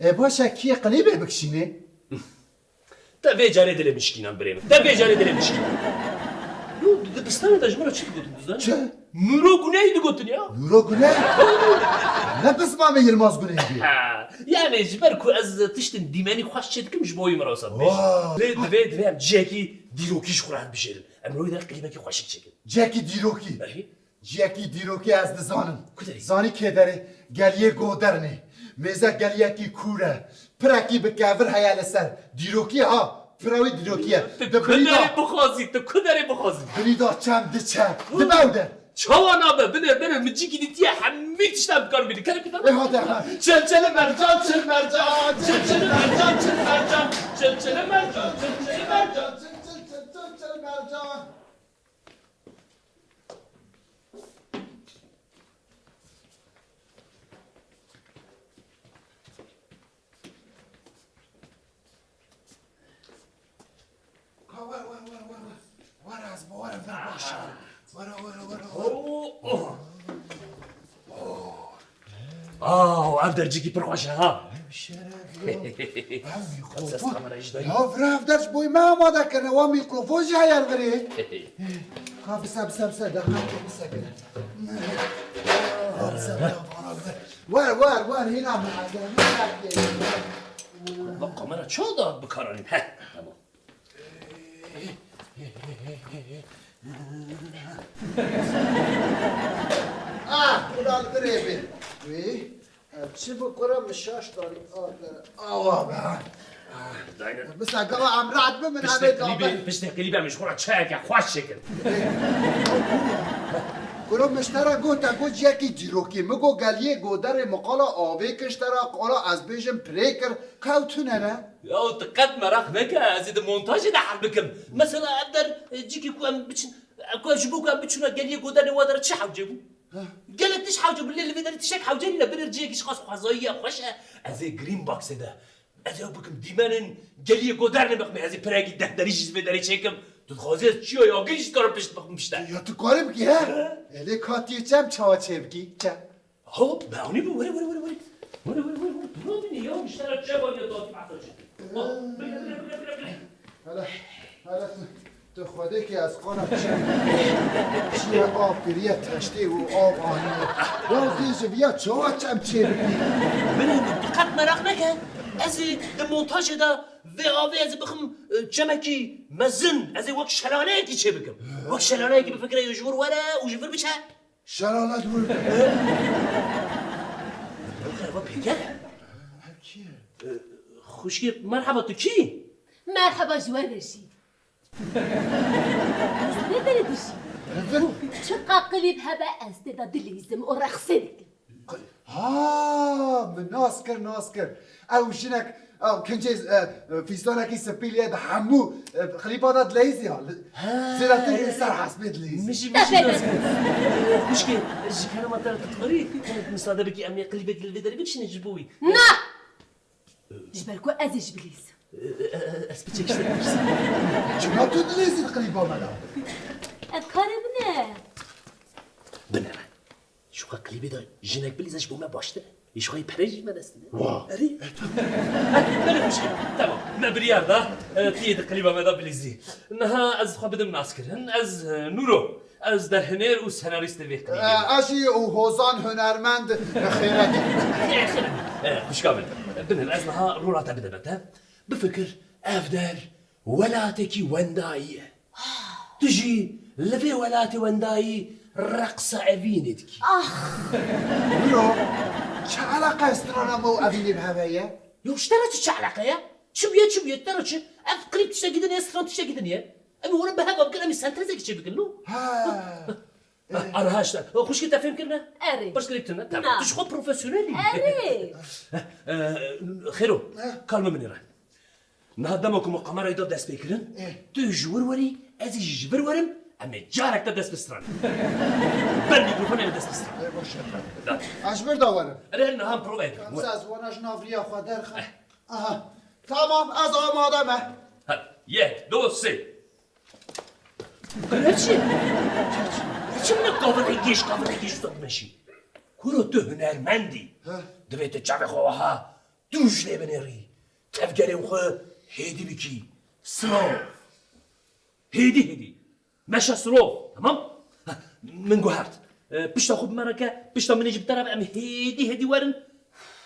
باشا کی قلیبه بکشینه؟ تا ویجاره دل مشکینم بریم تا ویجاره دل مشکینم یو دبستان داشت چی گفتن دوستان؟ چه؟ نورو گناهی گفتن یا؟ نورو گونه؟ نه بس ما یلماز گونه دی. یعنی جبر کو از تشت دیمانی خوش شد که مش بایی مراسم میشه. دوید جاکی دیروکیش خورد بشه. امروز در قلیبه کی خوشی چکه. جاکی دیروکی. جاکی دیروکی از دزانم. کدری؟ زانی که داره گلیه گودرنه. میزه گلیه کی کوره. پرکی به کافر حیال سر. دیروکی ها. پراوی دیروکیه. کدری بخوازی تو کدری بخوازی. بریدا چند دچه. دباوده. چوانا بنر مجیکی دیتی همه تشتم کار میدی کنه پیدا هاده چل مرجان چل مرجان چل مرجان چل مرجان چل مرجان چل مرجان چل مرجان افدر جيكي بروحش ها افدرش بوي ما ماذا كان هو ميكروفون جاي الغري ها بس دخلت بس كده وار هنا بقى مرة شو ضاد بكرانين ها تمام ولا الغريبه وي چی بکنم مشاش داری آه بس اگه عم رعد بمن همه بشت قلیبه مشغول چه خوش شکل گروه مشترا گو جاکی دیروکی مگو گلیه گودر مقالا آوه کشترا قالا از بیجم پریکر کاوتونه نه یا دقت مراخ نکه از این مونتاژ ده حل بکم مثلا ابدر جیکی کوام بچن کوام جبو کوام بچونه گلیه گودر وادر چه حوجه بو قالت تش حوجه بالليل اللي بدري تشك حوجه لنا بنرجيك ايش خاص خزايه خوشه ازي جرين بوكس ده ازي بكم ديمانن جليه قدرنا بقم ازي براغي ده دريش بدري تشكم تخوزي چيو يا گيش کار پشت بقم مشتا یا تو کاری بگی ها الی کاتی چم چاوا چه بگی چه هو باوني بو وري درو مني يوم اشترى چه باید داد حالا تو خوده که از قانم چیه آب گریه تشتی و آب آنیه یا دیزه بیا چاوا چم چه بگی بني دقت مراق نكه ازي المونتاج ده في اوفي ازي بخم جمكي مزن ازي وقت شلانه كي چه بكم وقت شلانه كي بفكره يجور ورا وجفر بچه شلاله دور خربا بيجا خوشكي مرحبا تو كي مرحبا جوانشي ندري دشي شو قاقلي بهبا استعداد لازم ورخصك من ناسكر او شنك او كنجز فيستونك سبيليا بحمو خليبات ليزي زيرا تجي سر حسبت ليزي مشي خوشكي جي كان ما ترى تقري كانت مصادبك امي قلبك الفيدري باش نجبوي نا جبالكو ازي جبليس اسبتك شتك شنو تدليزي تقريبا مالا افكار بنر شو قلبي ده جنك بليزش بوما باشته ايش خوي بريج ما دستني واه اري لا مشكله تمام ما بريار ده تي قلبه ما ده بليزي انها از خو بدم ناسكر از نورو از در هنر و سناریست وقتی اشی او هوزان هنرمند خیرتی خوش كامل بنر از نها رورات بدبته بفكر افدر ولاتكي ونداي تجي لفي ولاتي ونداي رقصة أبينتكي برو چه علاقه استرانا مو ابینی بهویه؟ يو اشتريت شو علاقة يا؟ شو بيت ترى شو؟ أف قريب تشتاق جدا يا استران تشتاق جدا يا؟ أبي ورا بهذا بقول أمي سنترزك شو بيقولوا؟ ها أنا هاش خوش كنت أفهم كنا؟ أري بس قريب تنا تمام تشخو بروفيسيونيلي أري خيرو كلمة مني راه نهضمكم قمر يدور داس بيكرن تجور وري أزي جبر ورم أما جارك تدس بستران بل ميكروفون أنا دس بستران اشبر داورم رأينا هم بروفيد از وانش نافریا خودر خد آها تمام از آمادمه يه دو سي قرأتشي چه من قابل ایگیش صد مشی کورو تو هنرمندی دویت چاق خواها دوش لي بنيري تفكري وخا هيدي بكي سلو هيدي ماشا سلو تمام من قهرت بشتا خب مركا بشتا من جبت ربع هيدي ورن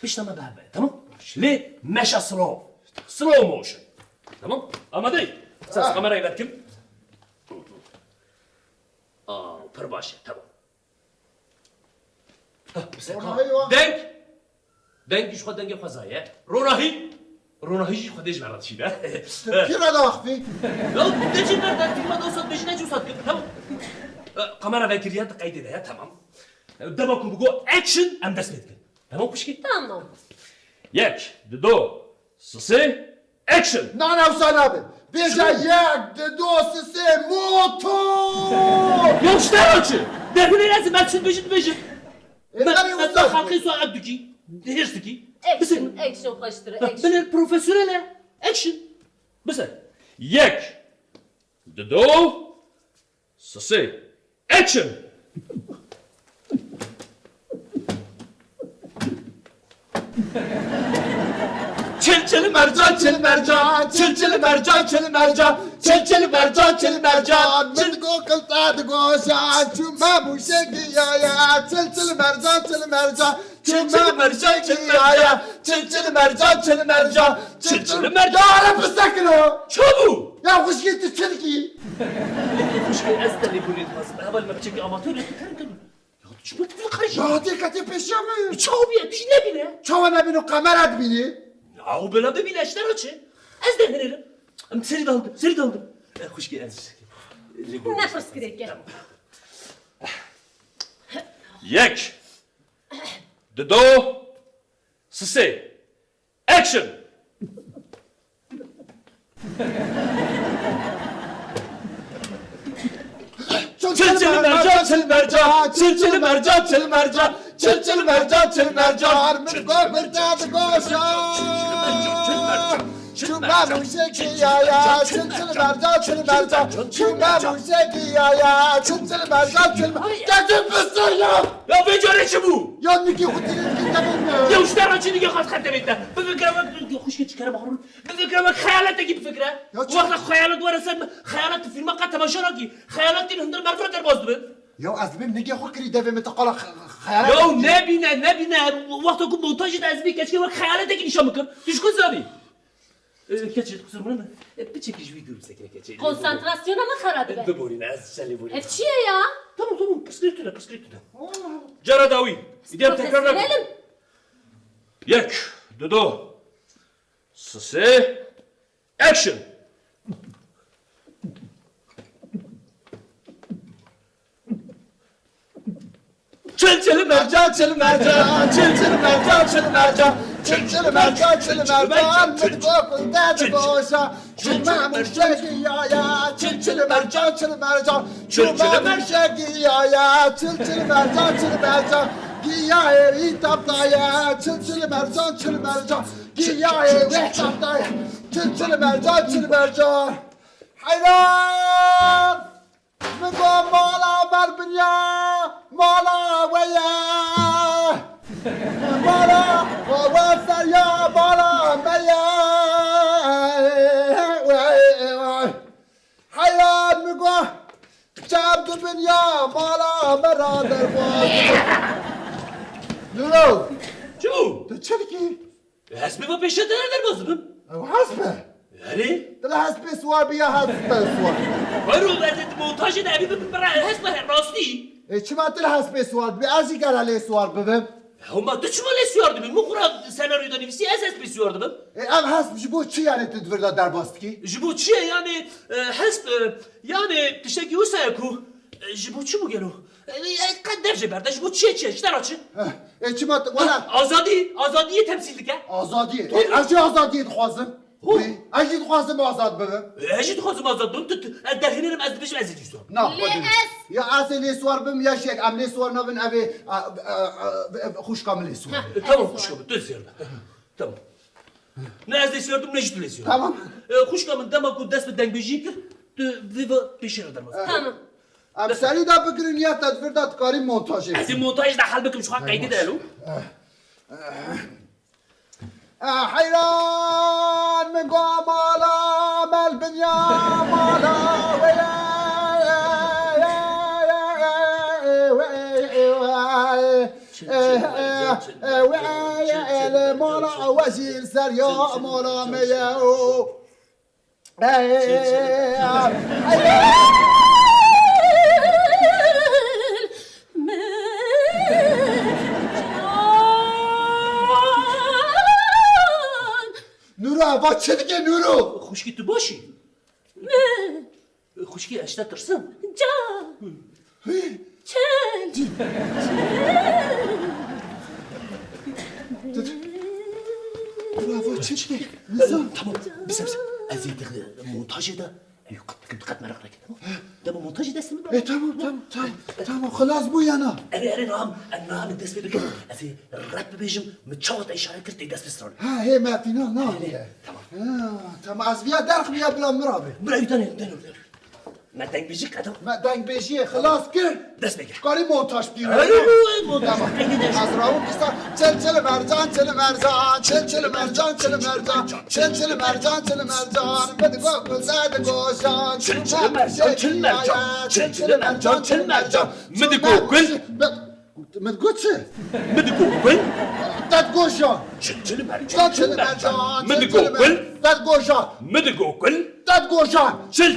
بشتا ما بهبه تمام ليه ماشا سلو موشن تمام اما دي اساس كاميرا يبكم برباشا تمام دنگ شو دنگ خزایه روناهی خودش برات شیده کی را داخفی؟ لا دجی برد فیلم دوست بشینه جو ساعت تمام kamera vekiliyet kaydede ya tamam. Demek bu action am das mit. Tamam kuşki? Tamam. Yek, do, sesi, action. نه نه حسین abi. بیجا یک دو سه موتور. Yok işte açı. Defne lazım ben şimdi bejim. Ben Ben halkı su adduki. Hirstiki. Action baştır, action. Ben profesyonel action. Mesela yek, do, sesi, action. Çil mercan, çil mercan, çil mercan, çil mercan, çil mercan, çil mercan. Çil go kıltadı goşan, çuma bu şekiyaya, çil mercan, çil mercan. Çuma bu şekiyaya, çil mercan, çil mercan, çil mercan. Ya Rabbi sakın o. Çabuk. Ya hoş gitti çil ki. مشكلة أزدل يقول لي خلاص قبل ما بتشجع أماتور شو بتفيل خرج Ya dikkati peşimi. تشاو بيا تيجي نبينا Çava ne binu kamerat bini. أو بلا ببينا إيش ترى أزدل هنا أم سري daldım خوش كي أنس Nefes gerek. يك دو سسي أكشن Çil mercan, çil mercan, çil mercan, çil mercan, çil mercan, çil mercan. Min go kıltadı goşan. Çuma bu şekiyaya, çil mercan, çil mercan. Çuma bu şekiyaya, çil mercan, çil mercan. Getir fısır ya. Ya becereci bu. Ya niki hutinin kitabını. Ya işte aracını yakar خدمتنا بفكرة ما خوش كتكلم هارون بفكرة ما خيالات تجيب فكرة وقت خيالات ورسم خيالات في المقطع تماشراكي خيالات دي هندر مرفرة درباز دبن Ya azmim niki hukri devemi takala hayal. يا نبينا وقت أكون montaj azmi keşke bak خيالات تجي نشام مكان تيش كوز زابي كاتشي kusur bunu بتشكل شوي دور سكنة كاتشي Konsantrasyona mı karadı be? دبوري ناس شالي بوري Efçiye ya. tamam kıskırtına Cara davi İdem tekrarlar Profesyonelim. Yek Dudu Sesi Action Çil mercan, çil mercan, çil mercan, çil mercan. Çil mercan, çil mercan. Min go kıltadı goşan. Çuma bu şekiyaya, çil mercan, çil mercan. Çuma bu şekiyaya, çil mercan, çil mercan. Giyaye hitaptaya, çil mercan, çil mercan. Giyaye hitaptaya, çil mercan, çil mercan. Hayran! من گو مالا بر بنیا مالا ویا مالا و سریا مالا میا حیات میگو چاب دو بنیا مالا مرا در باز نورو Şu تو چه دیگی؟ Hasbi bu peşe derler bozdum او حسبه Yani دل حسبه سوار بیا حسبه سوار Varol verdet montajı da bir bera hasbi rasti چما دل حسبه سوار بیا ازی گر علی سوار ببم Ama tüçmal esiyordu ben. Mukura senaryoda nefsi esas esiyordu ben. ام حسب جبو چی یعنی تدوردا در باستکی؟ Jibuçi yani hasb yani tişteki usayaku Jibuçi bu gelo. Kad derce berde Jibuçi çe işte açı. چما ولا Azadiye temsillik ha. آزادیه از چه آزادیت خوازم؟ اجید خوازم آزاد ببم Ejid xozum azad dum tut derhinerim az beş azid istiyor. نه Les. یا اصلی سوار بم یا شک ام سوار نبن ابی خوش کامل سوار Tamam kuş kabı düz yer. Tamam. Ne az esiyordum ne ciddi esiyor. Tamam. Kuş kabı damaku desme dengbeji viva peşir edermez. Tamam. ام سری دا بگیرین یا تدبیر دا کاری مونتاژه از این montaj da hal bekim şu an kaydı da alo. حيران من قامالا مال بنيا مالا ويا مولا وزير سريا مولا مياو نورا با چه دیگه نورو خوشکی تو باشی خوشکی اشتا ترسم جان چل نورا با چه دیگه تمام بس ازي مونتاج ده كنت قد مرق لك ده مونتاج ده اسمه اه تمام خلاص بو يانا اري نعم الدس بك ازي الراب بيجم متشوط اشاره كرت دس بسرعه ها هي ما فينا نعم تمام تمام ازبيا درخ بيا بلا مرابي براي تاني ما تنك بيجيك هذا ما دنگ بيجي خلاص كر دس بك قالي مونتاج ديرو ايوه مونتاج از راو قصه چل مرجان چل مرجان بده گو زاد گوشان چل مرجان مدقو كل مدقو چه مدقو كل داد گوشان چل مرجان مدقو كل داد گوشان مدقو كل داد گوشان چل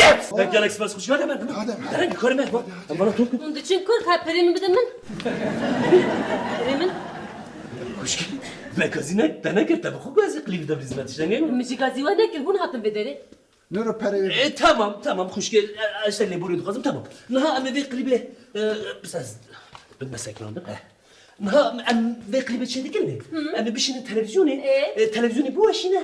yes جالكس بس خوش هذا من انا كورمه اما تو Onun için kork ha perimi bir de min. Perimin. خوش magazine tane كرت بخو قازي قليل ده بزمت شنو Mişi gazi var ne ki bunu hatın bedeli. نورو پری تمام خوش اشتغل بوري خازم تمام نها ام في قلبي بس بالمساكن عندك نها ام في قلبي شي ديكني ام بيش التلفزيوني تلفزيوني بوشينا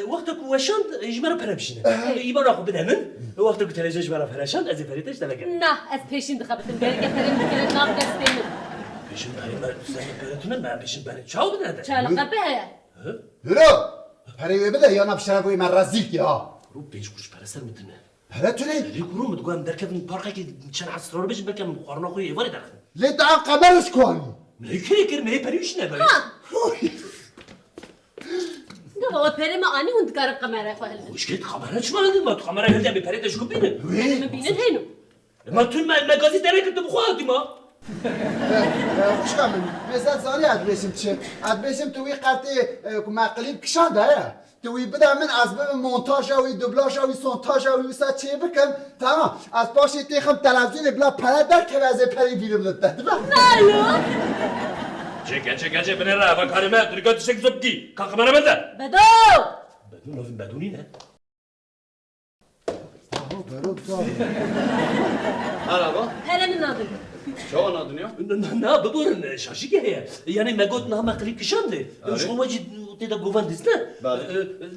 وقتك وشان يجمر بربشنا يبقى ناخذ بدهمن وقتك تلفزيون يجمر فرشان ازي فريتش تلاقي Nah az peşin dıkabıtın beri getirin bir kere nab desteğini. بيشن باي ما بيرتنا ما بيشن باي تشاو بده Çağlık be ya. نورو پری بده یا نبشر بوی من رزیک یا رو بيش كوش برسر متنا هلا توني يقولون متقام دركب من بارك كان عصر بيش بركب قرنا خوي يفري داخل ليه تعال قبلش كوني لكن كلمه هي بريش نبا Ne baba perimi ani hund karıp kamera koyalım. وش كنت خمرة شو عندي ما خمرة هل دام بفريد شو بينه Perimi binin heynu. ما تون ما المجازي ده كنت بخواتي ما خوش کامل مثلا زانی ادبیسم چه ادبیسم توی قطعه مقلب کشان ده توی بده من از به مونتاژ و دوبلاژ و سونتاژ و مثلا چه بکن تمام از باشه تیخم تلویزیون بلا پرد در که از پری بیرم داده Alo. چه بني راه بكاري ما تريكات تشك زبدي كان خمرة ماذا Bedo. بدوني نه Merhaba. Perimin adı. Şu an adın ya? نه ببورن شاشيكي هي يعني ما قلت نها ما قليب كشاندي مش هو واجد تيدا جوفان ديسنا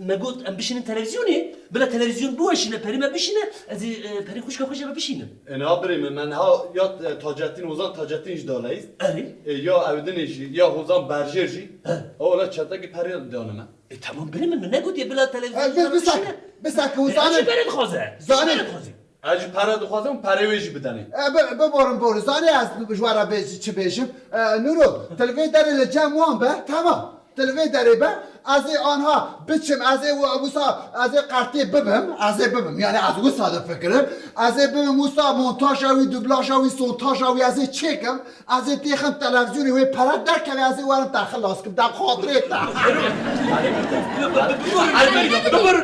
ما قلت ام بشين تلفزيوني بلا تلفزيون بوش لا بري ما بشينا ازي بري خوش كخوش ما بشينا Ne yapayım ben ha ya Taceddin Ozan Taceddin İjdala'yız. اري Ya Evdin İjdi ya Ozan Berjerji. Ola çataki period diyanım. تمام بري من ما قلت يا بلا تلفزيون بس که انا وزانه برد خوزه زاني. Acı para duxwazam perewêjî bidane. ببارم بورو زانی از جوارا بیجی چه بیجم نورو تلویزیون داره لجام وان به تمام تلویزیون داره به از آنها بچم از وسا از قرطی ببم یعنی از وسا ده فکرم از ببم وسا مونتاژ و دوبلاژ و سونتاژ و از چکم از دیخم تلویزیونی و پرد در که از وارم داخل لاس کم در خاطره ببورن